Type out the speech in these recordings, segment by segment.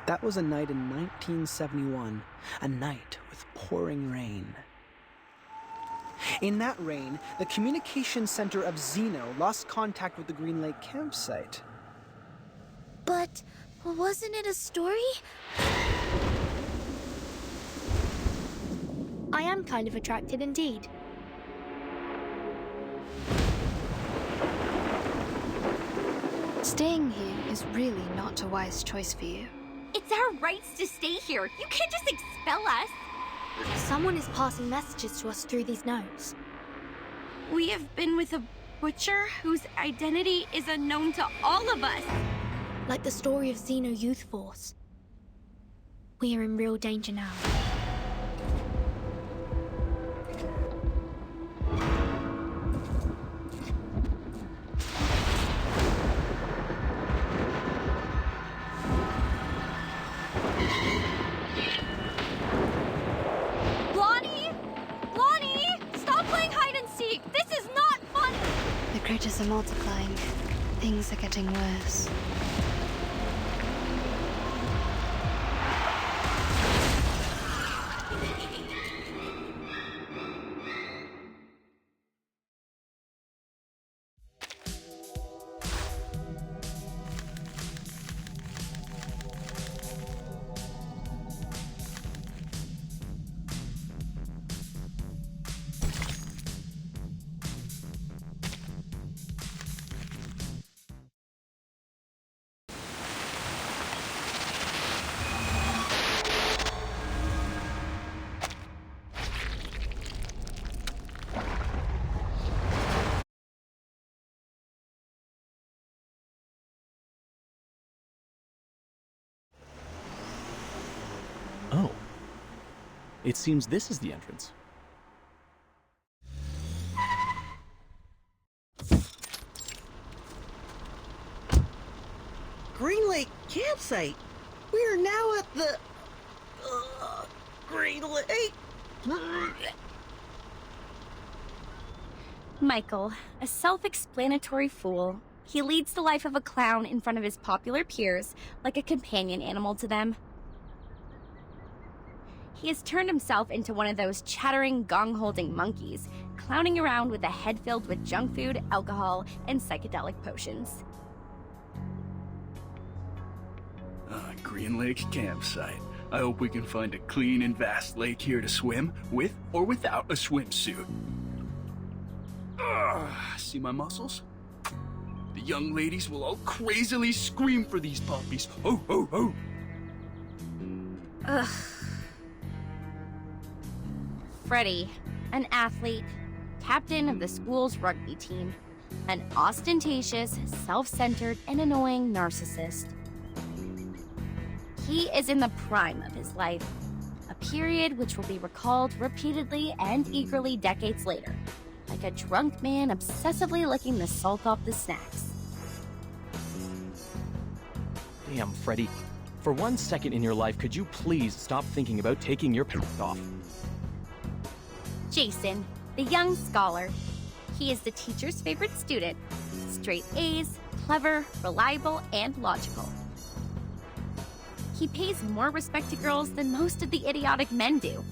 That was a night in 1971, a night with pouring rain. In that rain, the communications center of Zeno lost contact with the Greenlake campsite. But wasn't it a story? I am kind of attracted indeed. Staying here is really not a wise choice for you. It's our rights to stay here. You can't just expel us. Someone is passing messages to us through these notes. We have been with a butcher whose identity is unknown to all of us. Like the story of Xeno Youth Force. We are in real danger now. Critters are multiplying. Things are getting worse. Oh. It seems this is the entrance. Greenlake campsite. We are now at the... Greenlake... Michael, a self-explanatory fool. He leads the life of a clown in front of his popular peers, like a companion animal to them. He has turned himself into one of those chattering, gong-holding monkeys, clowning around with a head filled with junk food, alcohol, and psychedelic potions. Greenlake campsite. I hope we can find a clean and vast lake here to swim, with or without a swimsuit. See my muscles? The young ladies will all crazily scream for these puppies. Ho, ho, ho! Ugh. Freddie, an athlete, captain of the school's rugby team, an ostentatious, self-centered, and annoying narcissist. He is in the prime of his life, a period which will be recalled repeatedly and eagerly decades later, like a drunk man obsessively licking the salt off the snacks. Damn, Freddy. For 1 second in your life, could you please stop thinking about taking your pants off? Jason, the young scholar. He is the teacher's favorite student. Straight A's, clever, reliable, and logical. He pays more respect to girls than most of the idiotic men do.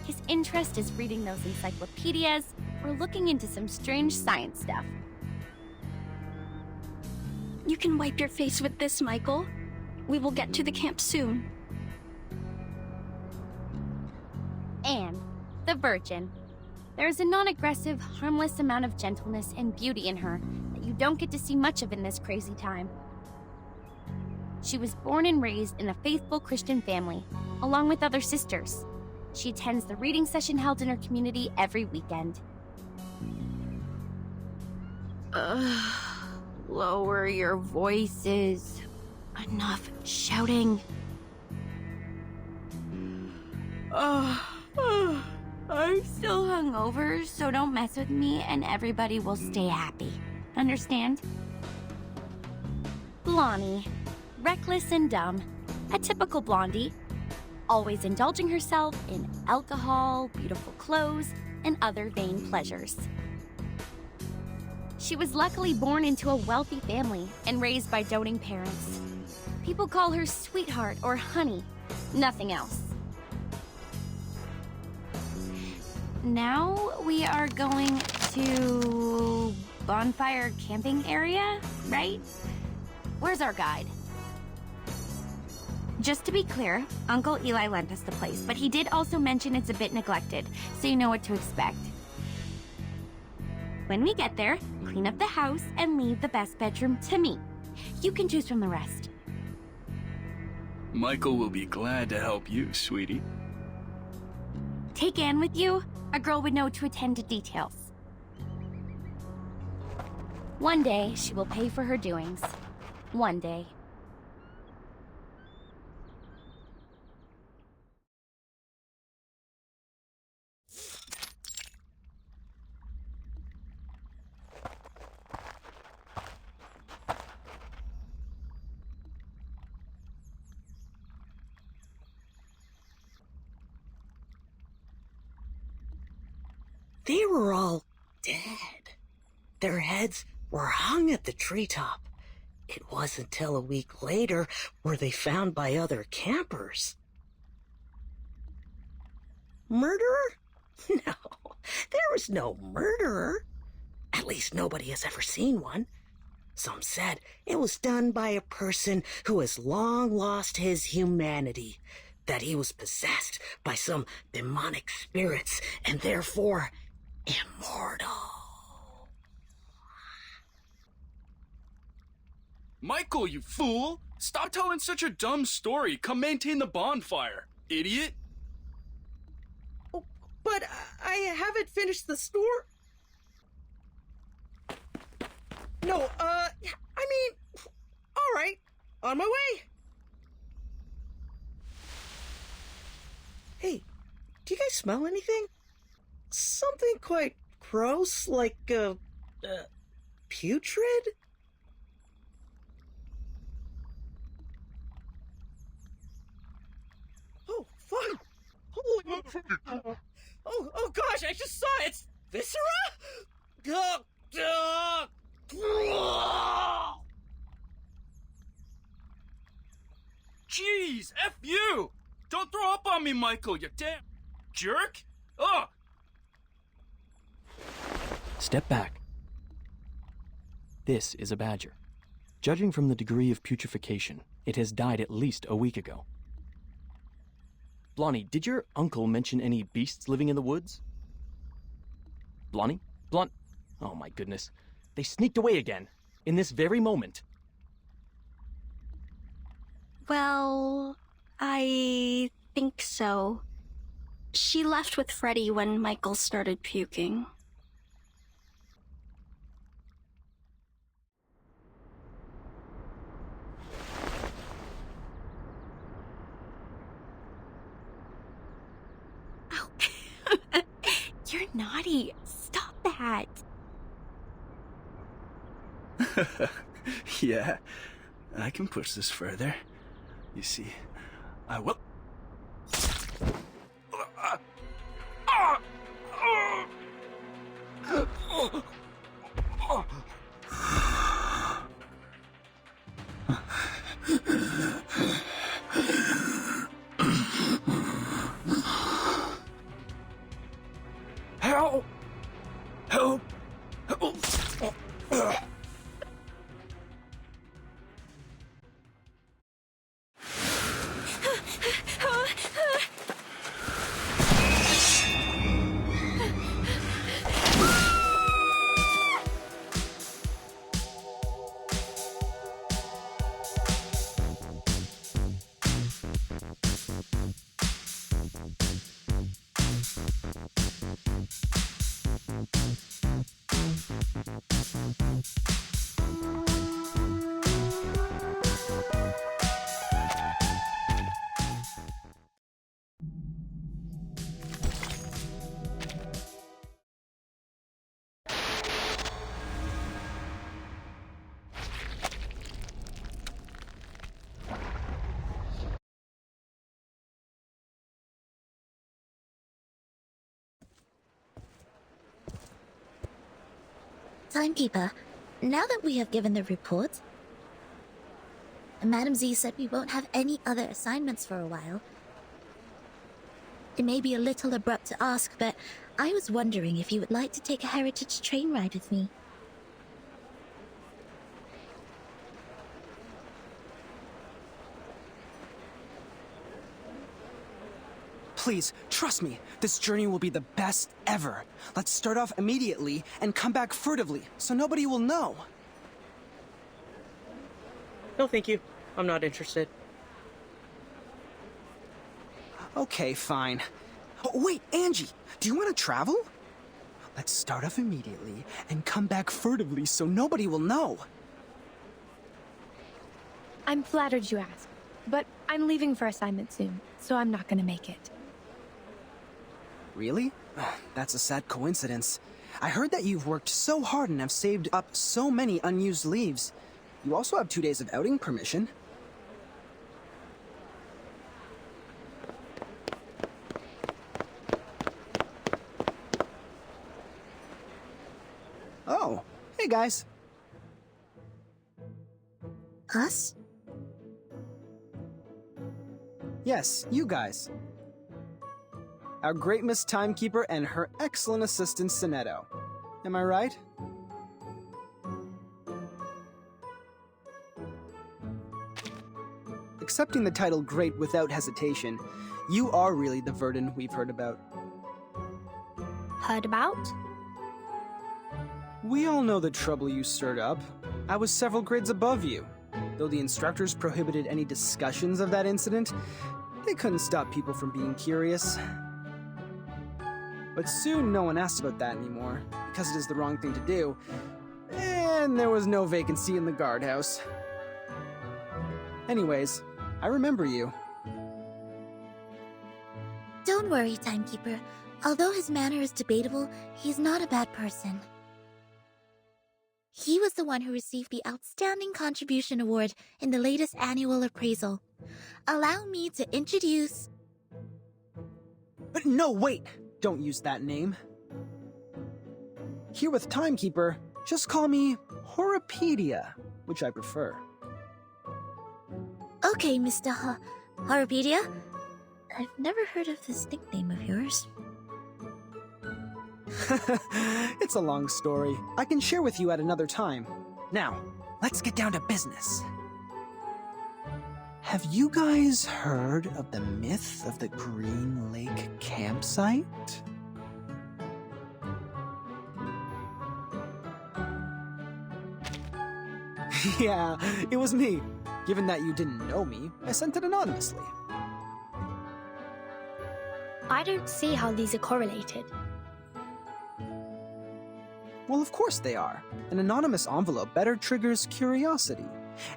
His interest is reading those encyclopedias or looking into some strange science stuff. You can wipe your face with this, Michael. We will get to the camp soon. Anne, the virgin. There is a non-aggressive, harmless amount of gentleness and beauty in her that you don't get to see much of in this crazy time. She was born and raised in a faithful Christian family, along with other sisters. She attends the reading session held in her community every weekend. Lower your voices. Enough shouting. I'm still hungover, so don't mess with me and everybody will stay happy. Understand? Blondie. Reckless and dumb. A typical blondie. Always indulging herself in alcohol, beautiful clothes, and other vain pleasures. She was luckily born into a wealthy family and raised by doting parents. People call her sweetheart or honey. Nothing else. Now we are going to bonfire camping area, right? Where's our guide? Just to be clear, Uncle Eli lent us the place, but he did also mention it's a bit neglected, so you know what to expect. When we get there, clean up the house and leave the best bedroom to me. You can choose from the rest. Michael will be glad to help you, sweetie. Take Anne with you. A girl would know to attend to details. One day, she will pay for her doings. One day. They were all dead. Their heads were hung at the treetop. It wasn't till a week later were they found by other campers. Murderer? No, there was no murderer. At least nobody has ever seen one. Some said it was done by a person who has long lost his humanity, that he was possessed by some demonic spirits and therefore immortal. Michael, you fool! Stop telling such a dumb story. Come maintain the bonfire, idiot. Oh, but I haven't finished the story. No, I mean, all right, on my way. Hey, do you guys smell anything? Something quite gross, like, putrid? Oh, fuck! Holy... Oh gosh, I just saw it! It's viscera? Jeez, F you! Don't throw up on me, Michael, you damn jerk! Ugh! Step back. This is a badger. Judging from the degree of putrefaction, it has died at least a week ago. Blondie, did your uncle mention any beasts living in the woods? Blondie? Oh my goodness. They sneaked away again. In this very moment. Well, I think so. She left with Freddy when Michael started puking. You're naughty. Stop that. Yeah, I can push this further. You see, I will... Help! Help! Help! Timekeeper, now that we have given the report, and Madam Z said we won't have any other assignments for a while. It may be a little abrupt to ask, but I was wondering if you would like to take a heritage train ride with me. Please, trust me, this journey will be the best ever. Let's start off immediately and come back furtively, so nobody will know. No, thank you. I'm not interested. Okay, fine. Oh, wait, Angie, do you want to travel? Let's start off immediately and come back furtively so nobody will know. I'm flattered you asked, but I'm leaving for assignment soon, so I'm not gonna make it. Really? That's a sad coincidence. I heard that you've worked so hard and have saved up so many unused leaves. You also have 2 days of outing permission. Oh, hey guys. Us? Yes, you guys. Our great Miss Timekeeper and her excellent assistant, Sonetto. Am I right? Accepting the title Great without hesitation, you are really the Verdun we've heard about. Heard about? We all know the trouble you stirred up. I was several grades above you. Though the instructors prohibited any discussions of that incident, they couldn't stop people from being curious. But soon no one asked about that anymore, because it is the wrong thing to do, and there was no vacancy in the guardhouse. Anyways, I remember you. Don't worry, Timekeeper. Although his manner is debatable, he's not a bad person. He was the one who received the Outstanding Contribution Award in the latest annual appraisal. Allow me to introduce... No, wait! Don't use that name. Here with Timekeeper, just call me Horopedia, which I prefer. Okay, Mr. Horopedia. I've never heard of this nickname of yours. It's a long story. I can share with you at another time. Now, let's get down to business. Have you guys heard of the myth of the Greenlake campsite? Yeah, it was me. Given that you didn't know me, I sent it anonymously. I don't see how these are correlated. Well, of course they are. An anonymous envelope better triggers curiosity.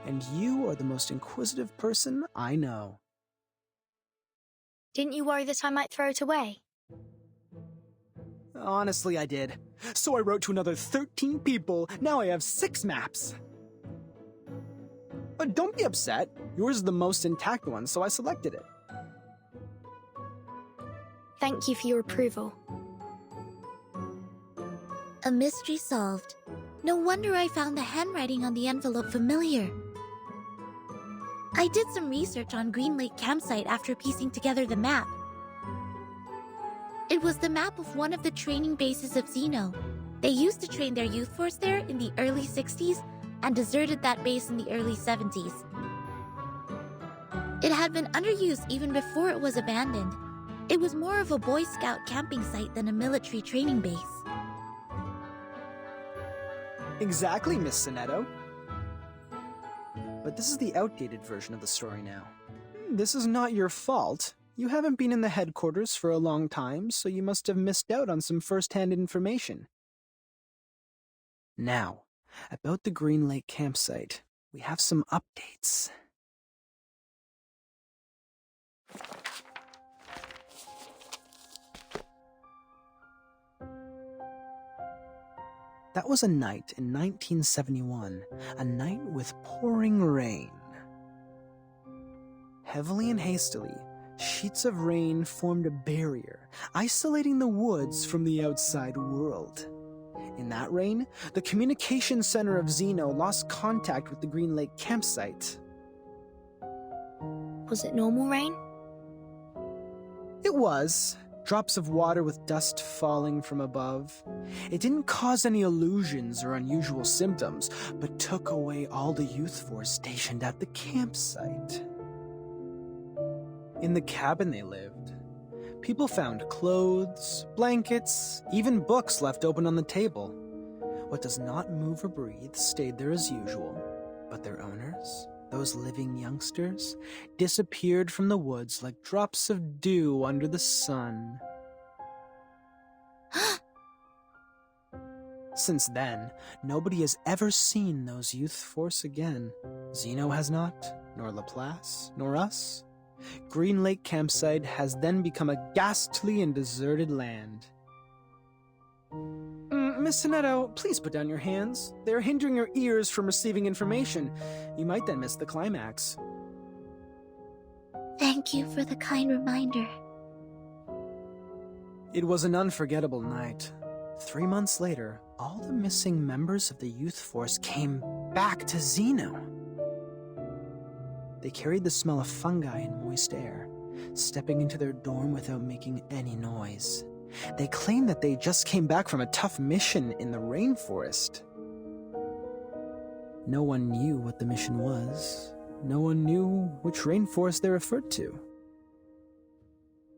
And you are the most inquisitive person I know. Didn't you worry that I might throw it away? Honestly, I did. So I wrote to another 13 people. Now I have 6 maps. But don't be upset. Yours is the most intact one, so I selected it. Thank you for your approval. A mystery solved. No wonder I found the handwriting on the envelope familiar. I did some research on Greenlake campsite after piecing together the map. It was the map of one of the training bases of Xeno. They used to train their youth force there in the early 60s and deserted that base in the early 70s. It had been underused even before it was abandoned. It was more of a Boy Scout camping site than a military training base. Exactly, Miss Sonetto. But this is the outdated version of the story now. This is not your fault. You haven't been in the headquarters for a long time, so you must have missed out on some first-hand information. Now, about the Greenlake campsite, we have some updates. That was a night in 1971, a night with pouring rain. Heavily and hastily, sheets of rain formed a barrier, isolating the woods from the outside world. In that rain, the communication center of Xeno lost contact with the Greenlake campsite. Was it normal rain? It was. Drops of water with dust falling from above. It didn't cause any illusions or unusual symptoms, but took away all the youth force stationed at the campsite. In the cabin they lived, people found clothes, blankets, even books left open on the table. What does not move or breathe stayed there as usual, but their owners, those living youngsters, disappeared from the woods like drops of dew under the sun. Since then, nobody has ever seen those youth force again. Zeno has not, nor Laplace, nor us. Greenlake campsite has then become a ghastly and deserted land. Miss Sonetto, please put down your hands. They are hindering your ears from receiving information. You might then miss the climax. Thank you for the kind reminder. It was an unforgettable night. 3 months later, all the missing members of the youth force came back to Zeno. They carried the smell of fungi and moist air, stepping into their dorm without making any noise. They claimed that they just came back from a tough mission in the rainforest. No one knew what the mission was. No one knew which rainforest they referred to.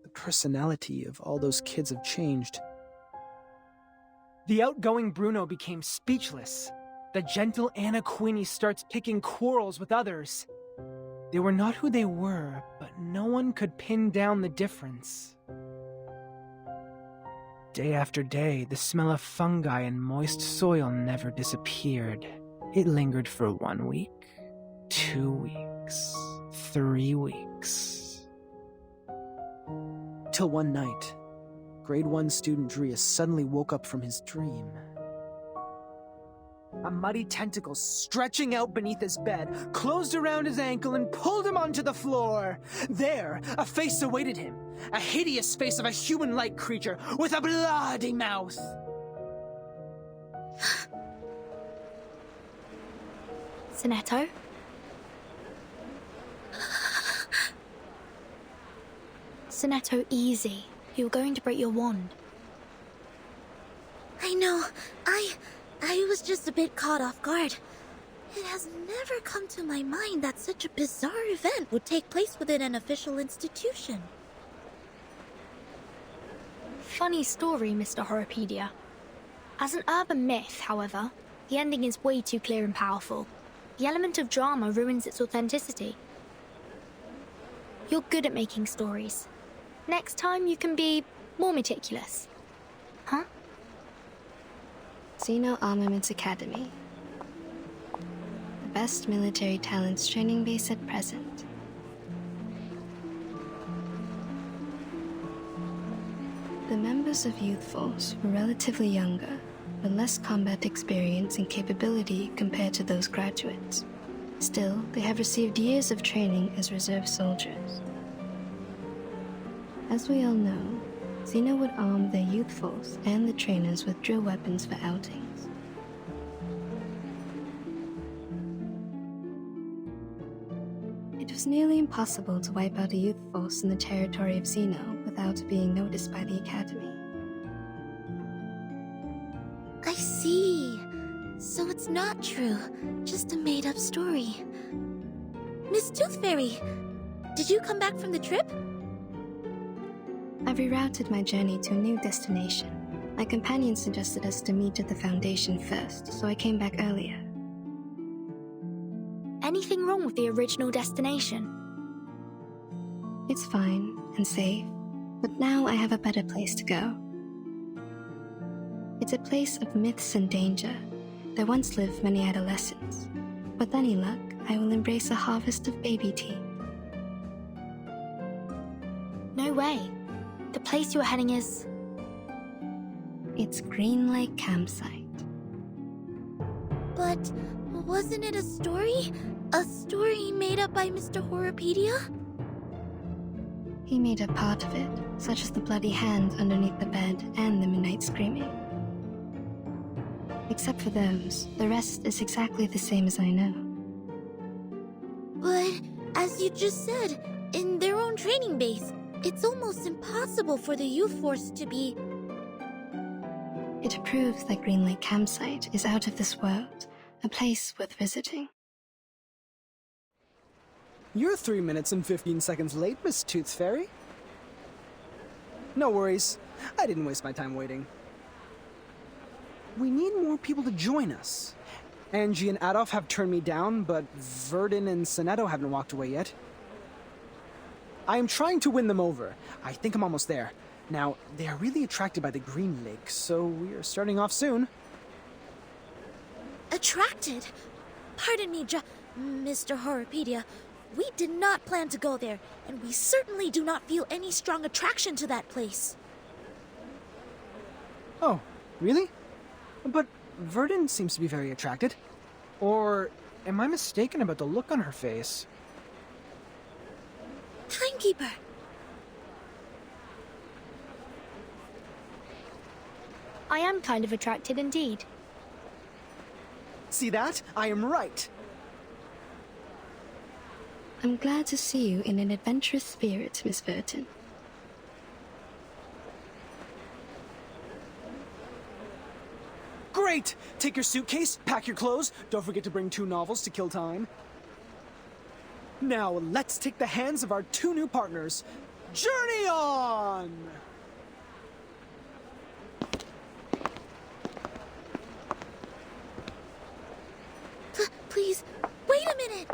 The personality of all those kids have changed. The outgoing Bruno became speechless. The gentle Anna Queenie starts picking quarrels with others. They were not who they were, but no one could pin down the difference. Day after day, the smell of fungi and moist soil never disappeared. It lingered for 1 week, 2 weeks, 3 weeks. Till one night, grade 1 student Drea suddenly woke up from his dream. A muddy tentacle stretching out beneath his bed, closed around his ankle and pulled him onto the floor. There, a face awaited him. A hideous face of a human-like creature with a bloody mouth. Sonetto? Sonetto, easy. You're going to break your wand. I know. I was just a bit caught off guard. It has never come to my mind that such a bizarre event would take place within an official institution. Funny story, Mr. Horopedia. As an urban myth, however, the ending is way too clear and powerful. The element of drama ruins its authenticity. You're good at making stories. Next time you can be more meticulous. Huh? Zeno Armaments Academy. The best military talents training base at present. The members of Youth Force were relatively younger, but less combat experience and capability compared to those graduates. Still, they have received years of training as reserve soldiers. As we all know, Zeno would arm their youth force and the trainers with drill weapons for outings. It was nearly impossible to wipe out a youth force in the territory of Zeno without being noticed by the Academy. I see. So it's not true, just a made-up story. Miss Tooth Fairy, did you come back from the trip? I rerouted my journey to a new destination. My companion suggested us to meet at the Foundation first, so I came back earlier. Anything wrong with the original destination? It's fine and safe, but now I have a better place to go. It's a place of myths and danger. There once lived many adolescents. With any luck, I will embrace a harvest of baby tea. No way. The place you're heading is... It's Greenlake Campsite. But wasn't it a story? A story made up by Mr. Horopedia? He made a part of it, such as the bloody hand underneath the bed and the midnight screaming. Except for those, the rest is exactly the same as I know. But, as you just said, in their own training base. It's almost impossible for the youth force to be... It proves that Greenlake campsite is out of this world, a place worth visiting. You're 3 minutes and 15 seconds late, Miss Tooth Fairy. No worries. I didn't waste my time waiting. We need more people to join us. Angie and Adolf have turned me down, but Verdun and Sonetto haven't walked away yet. I am trying to win them over. I think I'm almost there. Now, they are really attracted by the Greenlake, so we are starting off soon. Attracted? Pardon me, Mr. Horrorpedia. We did not plan to go there, and we certainly do not feel any strong attraction to that place. Oh, really? But Verdun seems to be very attracted. Or am I mistaken about the look on her face? Timekeeper! I am kind of attracted indeed. See that? I am right. I'm glad to see you in an adventurous spirit, Miss Verdun. Great! Take your suitcase, pack your clothes, don't forget to bring 2 novels to kill time. Now, let's take the hands of our 2 new partners. Journey on! Please, wait a minute!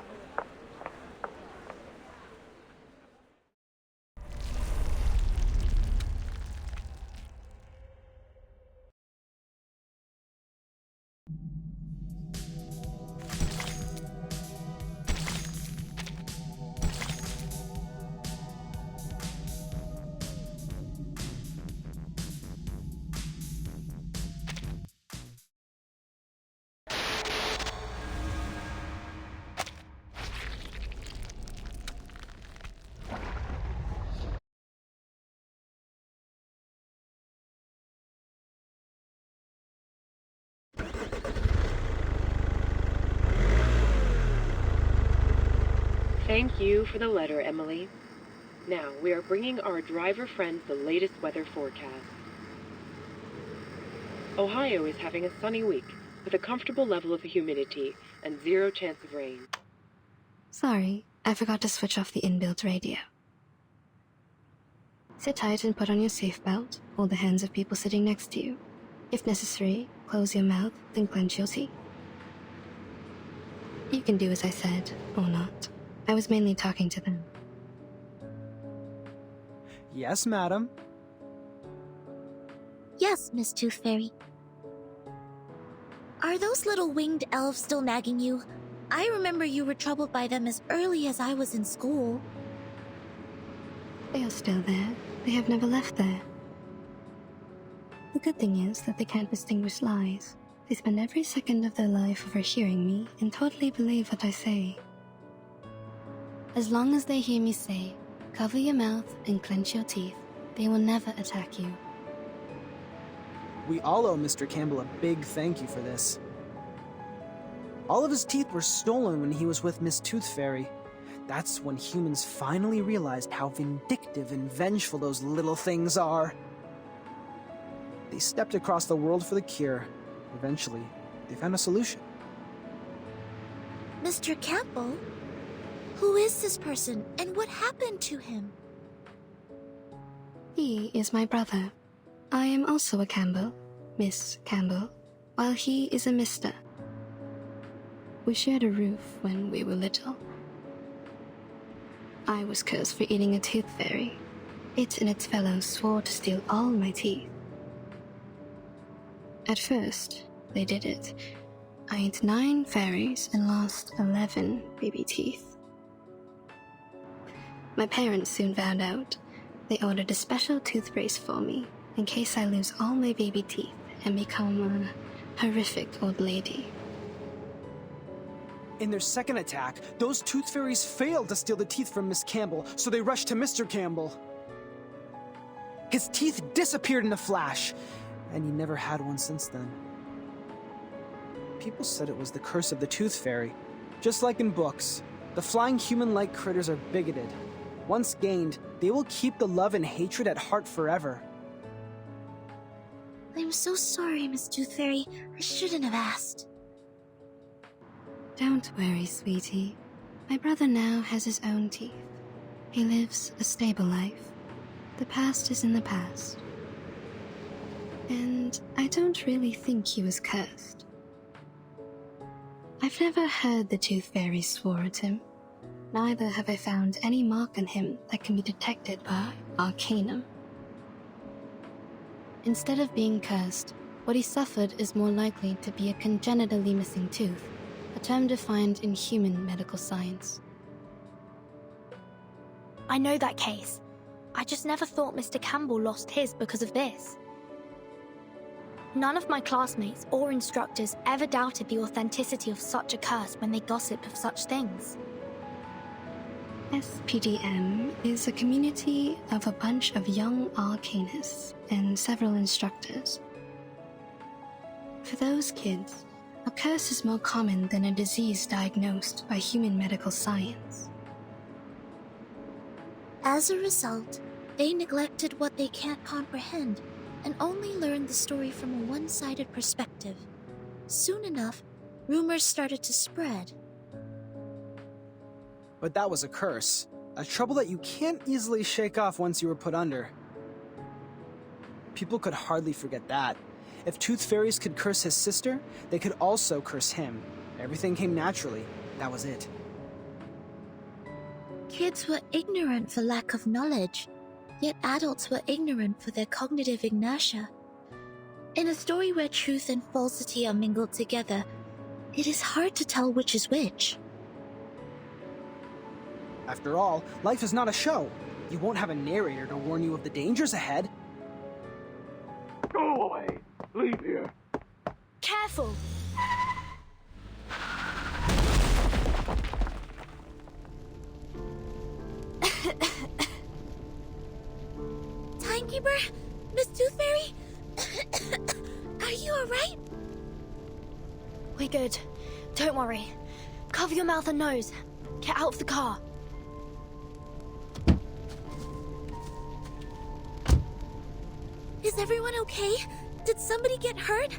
Thank you for the letter, Emily. Now, we are bringing our driver friends the latest weather forecast. Ohio is having a sunny week, with a comfortable level of humidity and 0 chance of rain. Sorry, I forgot to switch off the inbuilt radio. Sit tight and put on your safe belt. Hold the hands of people sitting next to you. If necessary, close your mouth, then clench your teeth. You can do as I said, or not. I was mainly talking to them. Yes, madam. Yes, Miss Tooth Fairy. Are those little winged elves still nagging you? I remember you were troubled by them as early as I was in school. They are still there. They have never left there. The good thing is that they can't distinguish lies. They spend every second of their life overhearing me and totally believe what I say. As long as they hear me say, cover your mouth and clench your teeth, they will never attack you. We all owe Mr. Campbell a big thank you for this. All of his teeth were stolen when he was with Miss Tooth Fairy. That's when humans finally realized how vindictive and vengeful those little things are. They stepped across the world for the cure. Eventually, they found a solution. Mr. Campbell? Who is this person, and what happened to him? He is my brother. I am also a Campbell, Miss Campbell, while he is a Mr. We shared a roof when we were little. I was cursed for eating a tooth fairy. It and its fellows swore to steal all my teeth. At first, they did it. I ate 9 fairies and lost 11 baby teeth. My parents soon found out. They ordered a special tooth brace for me, in case I lose all my baby teeth and become a horrific old lady. In their second attack, those tooth fairies failed to steal the teeth from Miss Campbell, so they rushed to Mr. Campbell. His teeth disappeared in a flash, and he never had one since then. People said it was the curse of the Tooth Fairy. Just like in books, the flying human-like critters are bigoted. Once gained, they will keep the love and hatred at heart forever. I'm so sorry, Miss Tooth Fairy. I shouldn't have asked. Don't worry, sweetie. My brother now has his own teeth. He lives a stable life. The past is in the past. And I don't really think he was cursed. I've never heard the Tooth Fairy swore at him. Neither have I found any mark on him that can be detected by Arcanum. Instead of being cursed, what he suffered is more likely to be a congenitally missing tooth, a term defined in human medical science. I know that case. I just never thought Mr. Campbell lost his because of this. None of my classmates or instructors ever doubted the authenticity of such a curse when they gossiped of such things. SPDM is a community of a bunch of young arcanists and several instructors. For those kids, a curse is more common than a disease diagnosed by human medical science. As a result, they neglected what they can't comprehend and only learned the story from a one-sided perspective. Soon enough, rumors started to spread. But that was a curse. A trouble that you can't easily shake off once you were put under. People could hardly forget that. If Tooth Fairies could curse his sister, they could also curse him. Everything came naturally. That was it. Kids were ignorant for lack of knowledge, yet adults were ignorant for their cognitive inertia. In a story where truth and falsity are mingled together, it is hard to tell which is which. After all, life is not a show. You won't have a narrator to warn you of the dangers ahead. Go away! Leave here! Careful! Timekeeper? Miss Tooth Fairy? Are you alright? We're good. Don't worry. Cover your mouth and nose. Get out of the car. Is everyone okay? Did somebody get hurt?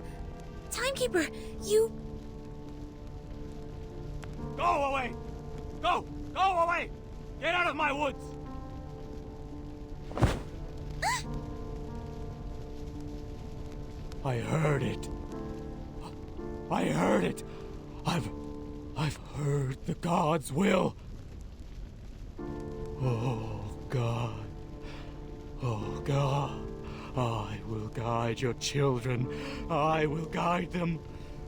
Timekeeper, you... Go away! Go! Go away! Get out of my woods! I heard it. I heard it. I've heard the gods' will. Oh, God. Oh, God. I will guide your children. I will guide them.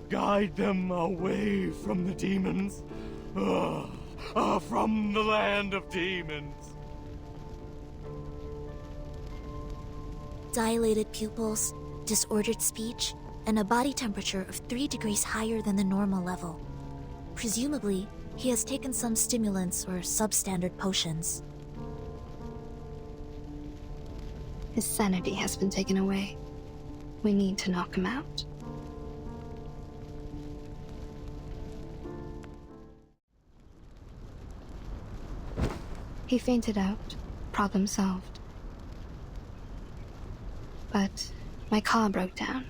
Guide them away from the demons. From the land of demons. Dilated pupils, disordered speech, and a body temperature of 3 degrees higher than the normal level. Presumably, he has taken some stimulants or substandard potions. His sanity has been taken away. We need to knock him out. He fainted out. Problem solved. But my car broke down.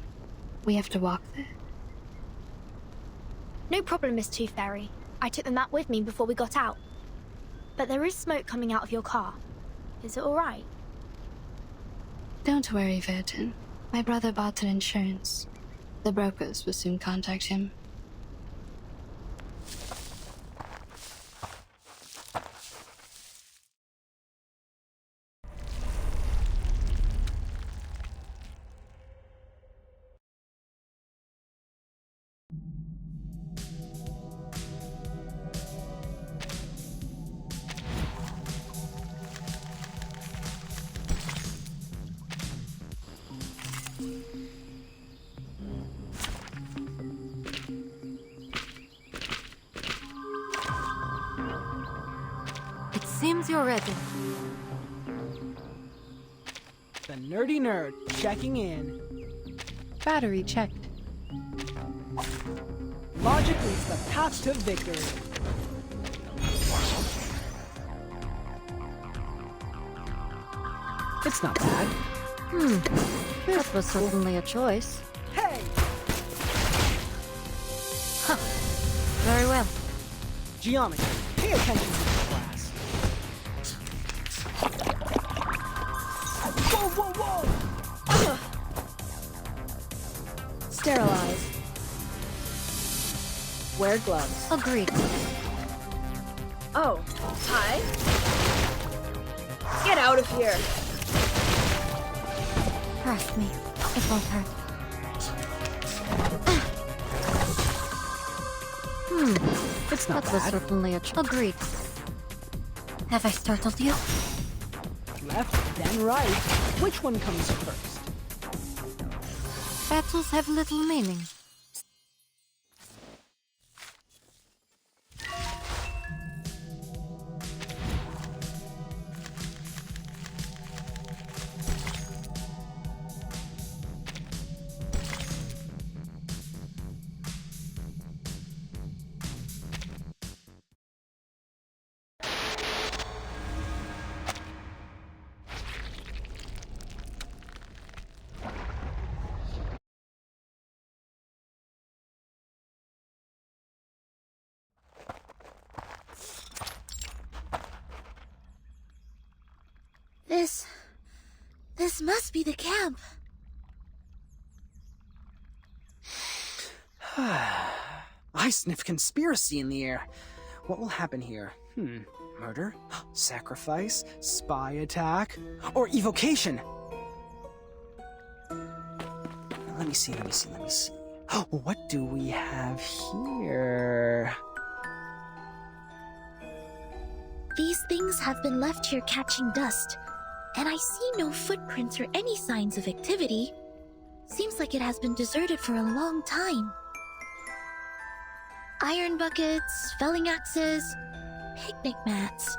We have to walk there. No problem, Miss Tooth Fairy. I took the map with me before we got out. But there is smoke coming out of your car. Is it alright? Don't worry, Verton. My brother bought an insurance. The brokers will soon contact him. It seems you're ready. The nerdy nerd checking in. Battery checked. Logic leads the path to victory. It's not bad. That was certainly a choice. Hey! Very well. Geometry. Pay attention to this class. Whoa, whoa, whoa! Sterilize. Wear gloves. Agreed. Oh, hi. Get out of here. Trust me. It won't hurt. It's not That was bad. certainly a choice. Agreed. Have I startled you? Left, then right. Which one comes first? Battles have little meaning. This must be the camp. I sniff conspiracy in the air. What will happen here? Murder? Sacrifice? Spy attack? Or evocation? Let me see. What do we have here? These things have been left here catching dust, and I see no footprints or any signs of activity. Seems like it has been deserted for a long time. Iron buckets, felling axes, picnic mats.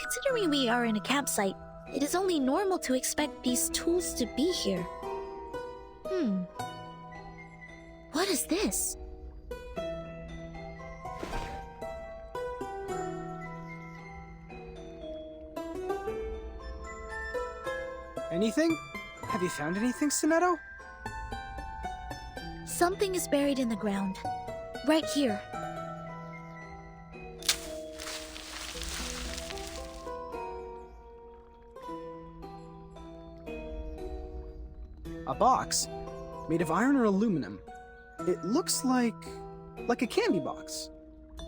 Considering we are in a campsite, it is only normal to expect these tools to be here. What is this? Anything? Have you found anything, Sonetto? Something is buried in the ground. Right here. A box? Made of iron or aluminum? It looks like a candy box.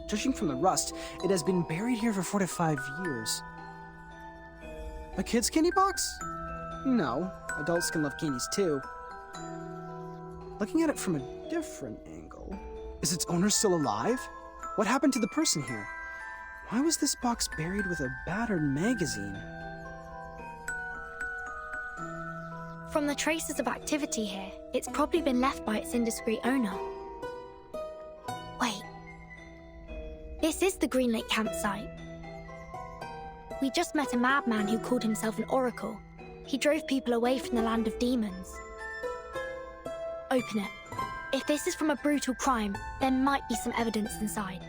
Judging from the rust, it has been buried here for 4 to 5 years. A kid's candy box? No, adults can love candies too. Looking at it from a different angle, is its owner still alive? What happened to the person here? Why was this box buried with a battered magazine? From the traces of activity here, it's probably been left by its indiscreet owner. Wait. This is the Greenlake campsite. We just met a madman who called himself an oracle. He drove people away from the land of demons. Open it. If this is from a brutal crime, there might be some evidence inside.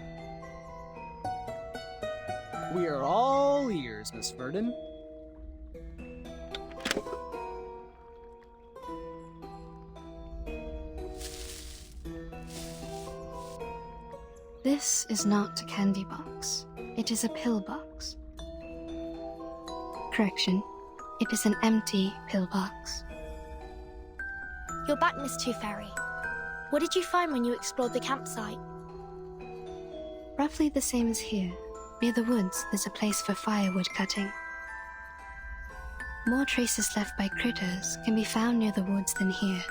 We are all ears, Miss Verdon. This is not a candy box. It is a pill box. Correction. It is an empty pill box. You're back, Miss Two Fairy. What did you find when you explored the campsite? Roughly the same as here. Near the woods, there's a place for firewood cutting. More traces left by critters can be found near the woods than here.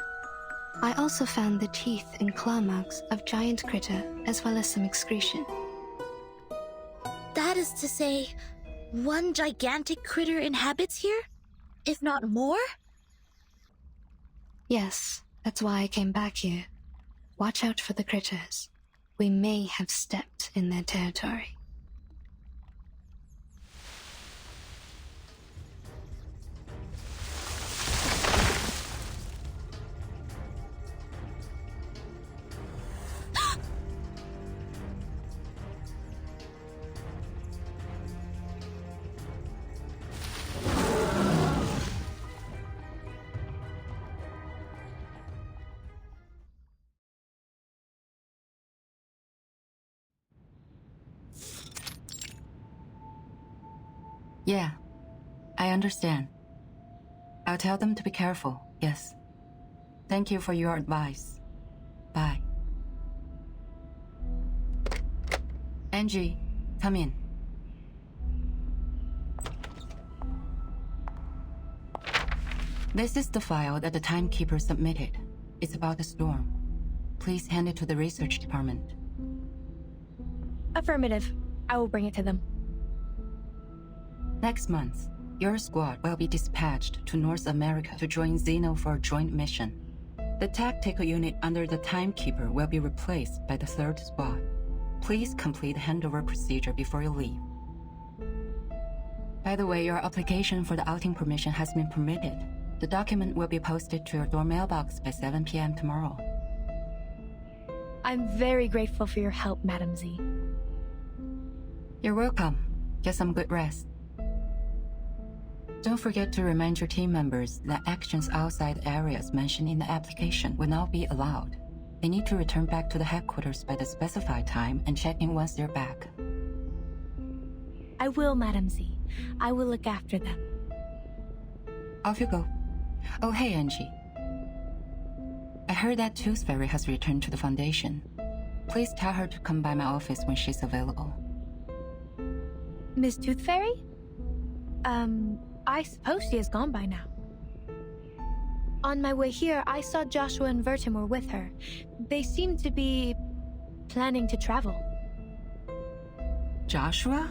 I also found the teeth and claw marks of giant critter, as well as some excretion. That is to say, one gigantic critter inhabits here? If not more? Yes, that's why I came back here. Watch out for the critters. We may have stepped in their territory. Yeah, I understand. I'll tell them to be careful, yes. Thank you for your advice. Bye. Angie, come in. This is the file that the timekeeper submitted. It's about the storm. Please hand it to the research department. Affirmative. I will bring it to them. Next month, your squad will be dispatched to North America to join Xeno for a joint mission. The tactical unit under the timekeeper will be replaced by the 3rd squad. Please complete the handover procedure before you leave. By the way, your application for the outing permission has been permitted. The document will be posted to your door mailbox by 7 p.m. tomorrow. I'm very grateful for your help, Madam Z. You're welcome. Get some good rest. Don't forget to remind your team members that actions outside areas mentioned in the application will not be allowed. They need to return back to the headquarters by the specified time and check in once they're back. I will, Madam Z. I will look after them. Off you go. Oh, hey, Angie. I heard that Tooth Fairy has returned to the Foundation. Please tell her to come by my office when she's available. Miss Tooth Fairy? I suppose she is gone by now. On my way here, I saw Joshua and Vertimore with her. They seem to be planning to travel. Joshua?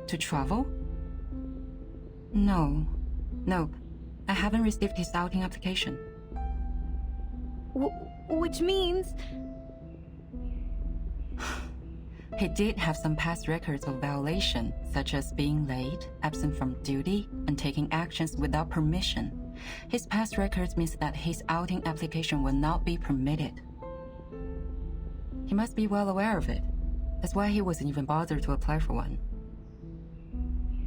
To travel? No. Nope. I haven't received his outing application. Which means... He did have some past records of violation, such as being late, absent from duty, and taking actions without permission. His past records means that his outing application will not be permitted. He must be well aware of it. That's why he wasn't even bothered to apply for one.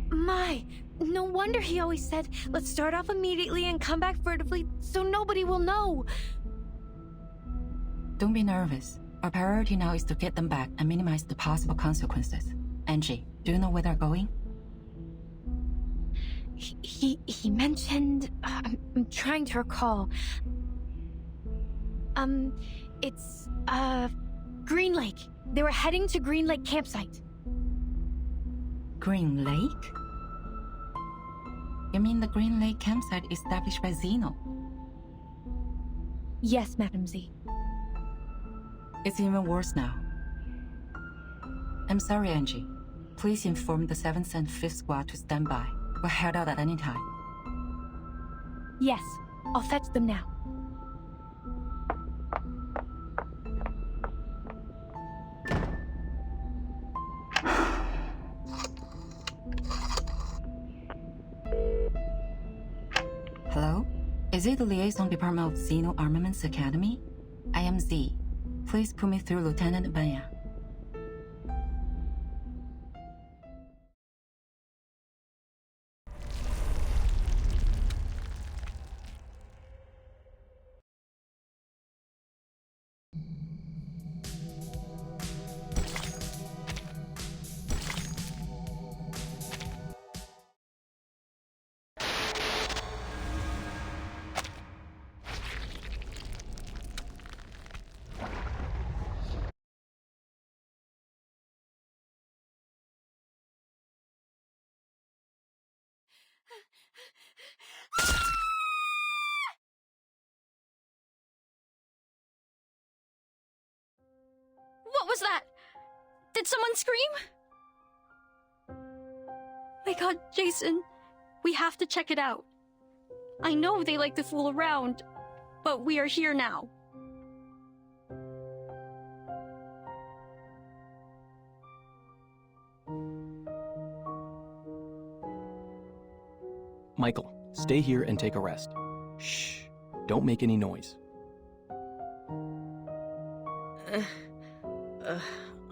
My, no wonder he always said, let's start off immediately and come back furtively so nobody will know. Don't be nervous. Our priority now is to get them back and minimize the possible consequences. Angie, do you know where they're going? He mentioned... I'm trying to recall. It's, Greenlake. They were heading to Greenlake campsite. Greenlake? You mean the Greenlake campsite established by Xeno? Yes, Madam Z. It's even worse now. I'm sorry, Angie. Please inform the 7th and 5th squad to stand by. We'll head out at any time. Yes, I'll fetch them now. Hello? Is it the Liaison Department of Xeno Armaments Academy? I am Z. Please put me through Lieutenant Banya. What was that? Did someone scream? My god, Jason. We have to check it out. I know they like to fool around, but we are here now. Michael, stay here and take a rest. Shh. Don't make any noise.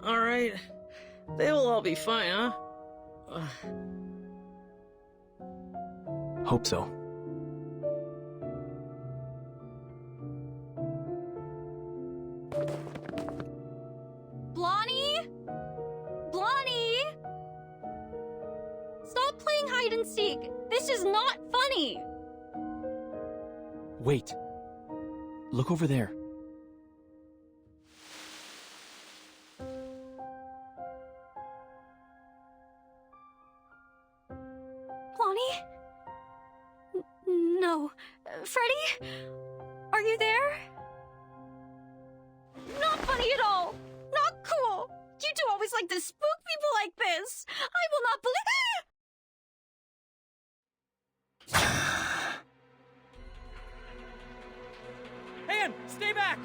Alright. They will all be fine, huh? Hope so. Blondie? Blondie? Stop playing hide hide and seek. This is not funny. Wait. Look over there. Lonnie? No. Freddy? Are you there? Not funny at all. Not cool. You two always like to spook people like this. I will not believe— Anne, stay back!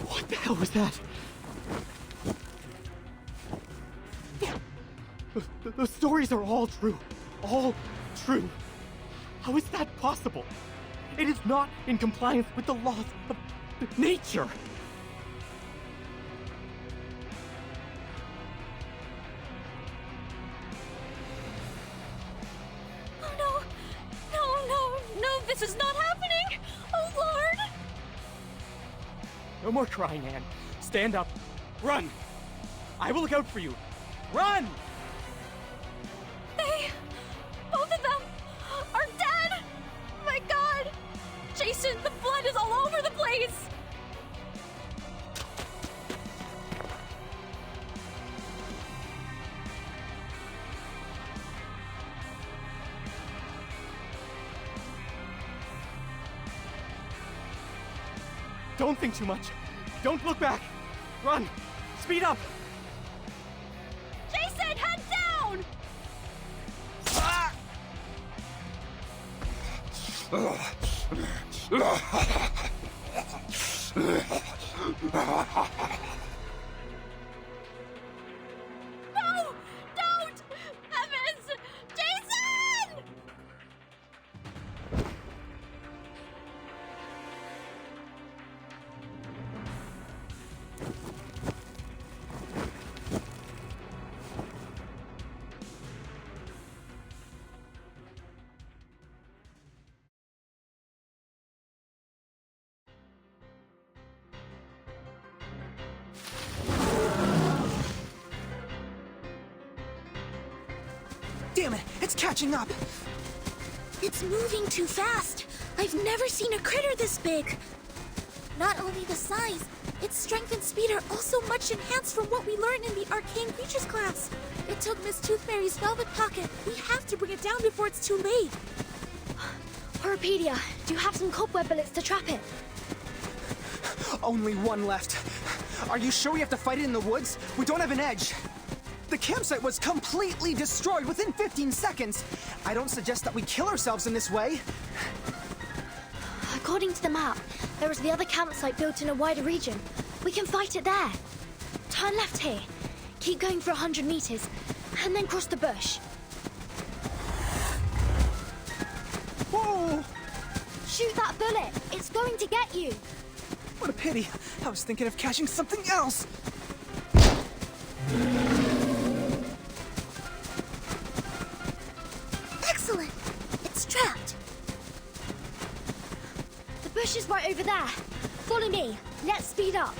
What the hell was that? The stories are all true. All true. How is that possible? It is not in compliance with the laws of nature. Oh no, this is not happening! Oh Lord! No more crying, Anne. Stand up. Run! I will look out for you. Run! Both of them are dead! My God! Jason, the blood is all over the place! Don't think too much. Don't look back. Run! Speed up! Jason, head down! No! Don't! Evans! Jason! Damn it, it's catching up! It's moving too fast. I've never seen a critter this big. Not only the size, its strength and speed are also much enhanced from what we learned in the Arcane Creatures class. It took Miss Toothfairy's velvet pocket. We have to bring it down before it's too late. Horopedia, do you have some cobweb bullets to trap it? Only one left. Are you sure we have to fight it in the woods? We don't have an edge. The campsite was completely destroyed within 15 seconds. I don't suggest that we kill ourselves in this way. According to the map, there is the other campsite built in a wider region. We can fight it there. Turn left here. Keep going for 100 meters, and then cross the bush. Whoa! Shoot that bullet. It's going to get you. What a pity. I was thinking of catching something else. Excellent. It's trapped. The bush is right over there. Follow me. Let's speed up.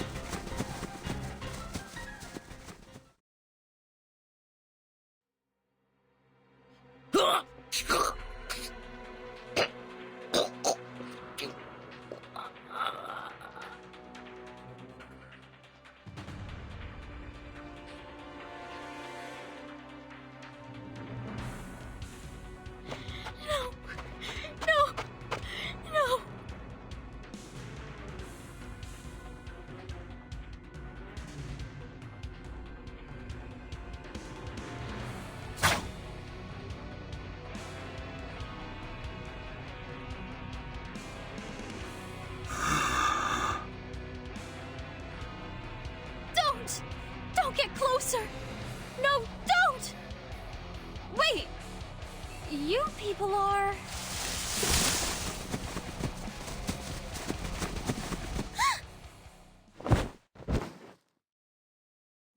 No! Don't get closer! No, don't! Wait! You people are...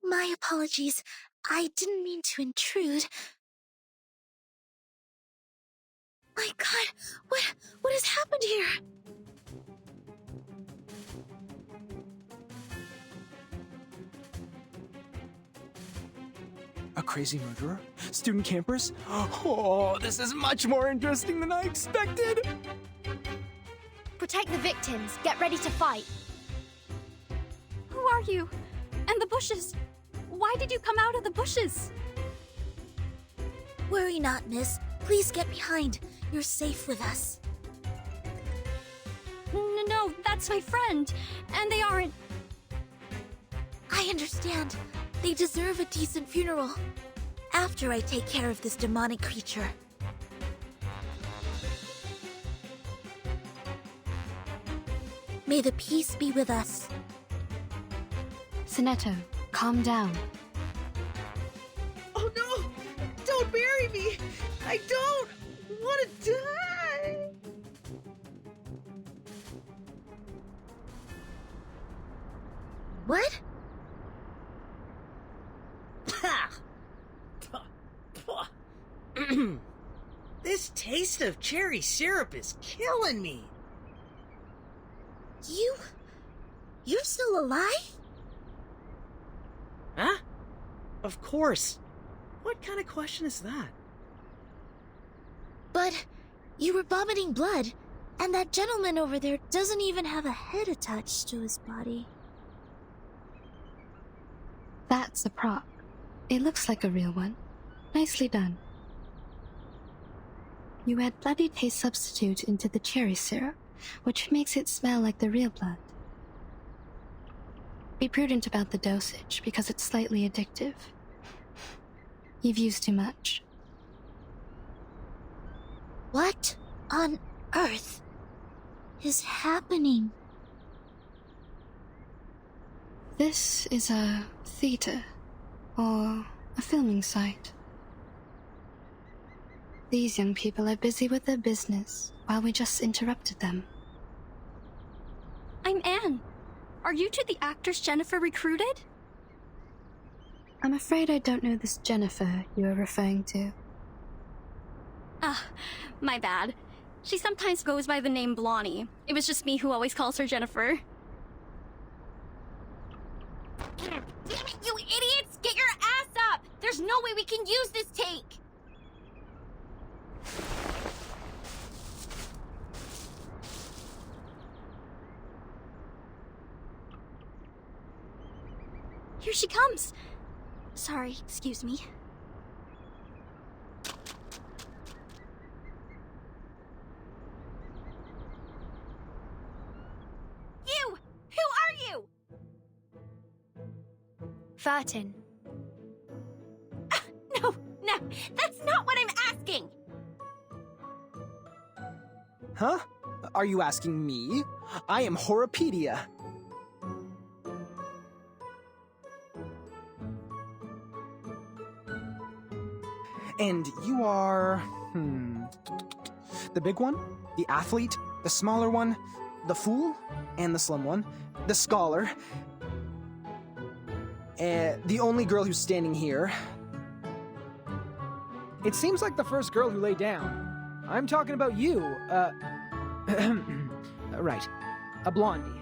My apologies. I didn't mean to intrude. My God, what has happened here? A crazy murderer? Student campers? Oh, this is much more interesting than I expected! Protect the victims. Get ready to fight. Who are you? And the bushes? Why did you come out of the bushes? Worry not, miss. Please get behind. You're safe with us. No, that's my friend. And they aren't... I understand. They deserve a decent funeral. After I take care of this demonic creature. May the peace be with us. Sinetto, calm down. Oh no! Don't bury me! I don't want to die! What? This taste of cherry syrup is killing me. You're still alive? Huh? Of course. What kind of question is that? But you were vomiting blood, and that gentleman over there doesn't even have a head attached to his body. That's a prop. It looks like a real one. Nicely done. You add bloody taste substitute into the cherry syrup, which makes it smell like the real blood. Be prudent about the dosage, because it's slightly addictive. You've used too much. What on earth is happening? This is a theater, or a filming site. These young people are busy with their business, while we just interrupted them. I'm Anne. Are you two the actors Jennifer recruited? I'm afraid I don't know this Jennifer you are referring to. Ah, my bad. She sometimes goes by the name Blondie. It was just me who always calls her Jennifer. Damn it, you idiots! Get your ass up! There's no way we can use this take! Here she comes! Sorry, excuse me. You! Who are you? Vertin. No, that's not what I'm asking! Huh? Are you asking me? I am Horopedia. And you are... The big one? The athlete? The smaller one? The fool? And the slim one? The scholar? The only girl who's standing here? It seems like the first girl who lay down. I'm talking about you, right. A blondie.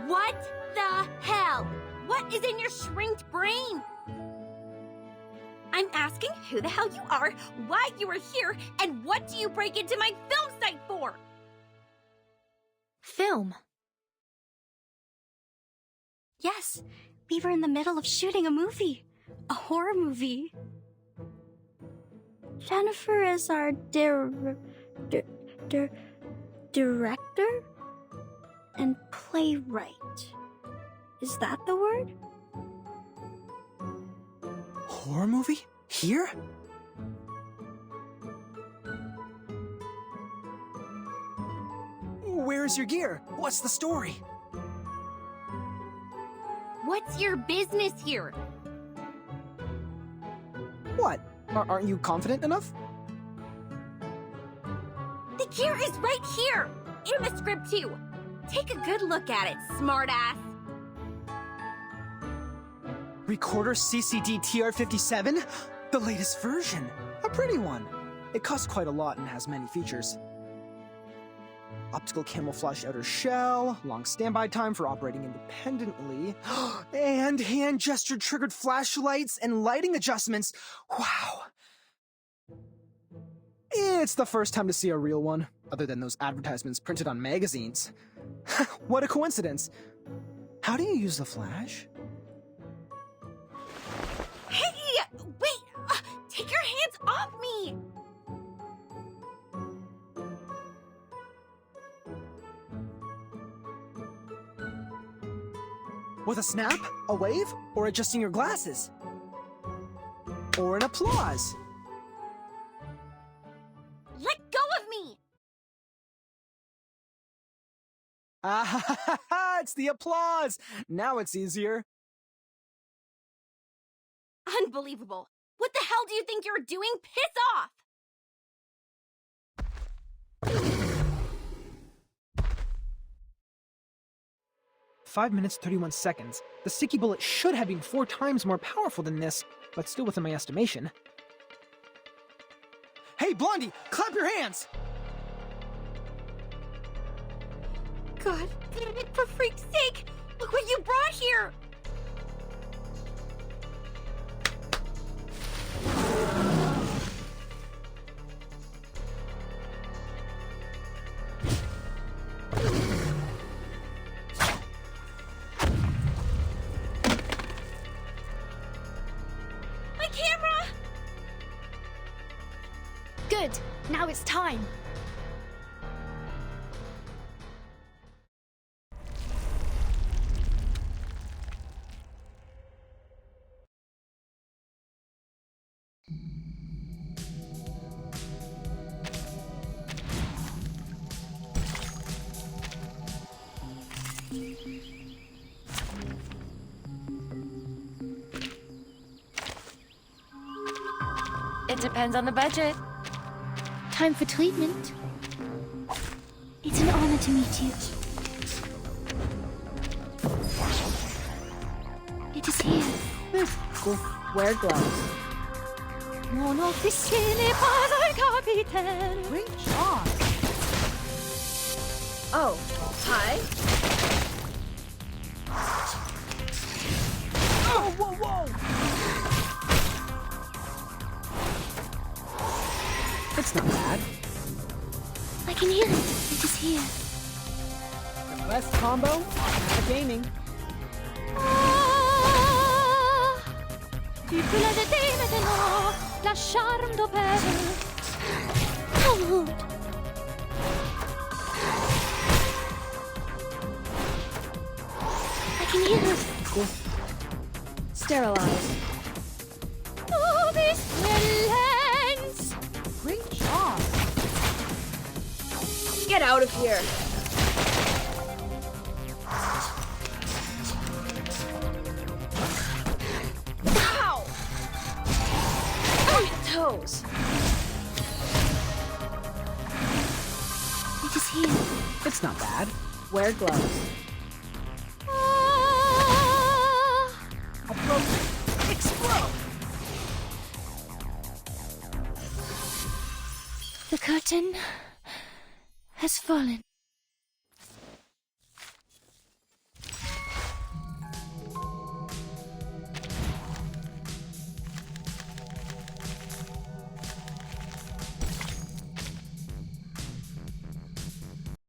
What the hell? What is in your shrinked brain? I'm asking who the hell you are, why you are here, and what do you break into my film site for? Film? Yes, we were in the middle of shooting a movie. A horror movie. Jennifer is our director and playwright. Is that the word? Horror movie? Here? Where's your gear? What's the story? What's your business here? What? Aren't you confident enough? The gear is right here! In the script, too! Take a good look at it, smartass! Recorder CCD TR-57? The latest version. A pretty one. It costs quite a lot and has many features. Optical camouflage outer shell, long standby time for operating independently, and hand gesture triggered flashlights and lighting adjustments. Wow. It's the first time to see a real one, other than those advertisements printed on magazines. What a coincidence. How do you use the flash? Hey! Wait! Take your hands off me! With a snap, a wave, or adjusting your glasses? Or an applause? Let go of me! Ah ha ha ha! It's the applause! Now it's easier. Unbelievable. What the hell do you think you're doing? Piss off! 5 minutes, 31 seconds. The sticky bullet should have been 4 times more powerful than this, but still within my estimation. Hey, Blondie! Clap your hands! God, for freak's sake! Look what you brought here! My camera! Good. Now it's time. It depends on the budget. Time for treatment. It's an honor to meet you. It is here. Wear gloves. Mon officier n'est pas un capitaine. Great job. Oh, hi. Oh, whoa, whoa! It's not bad. I can hear it. It is here. Best combo, not gaming. Tu peux l'arrêter maintenant, la charme d'opère. Oh, I can hear it. Sterilize. Oh, this lens! Great job. Get out of here. Ow! Oh, my toes. It is here. It's not bad. Wear gloves. Approach. Explode! The curtain has fallen.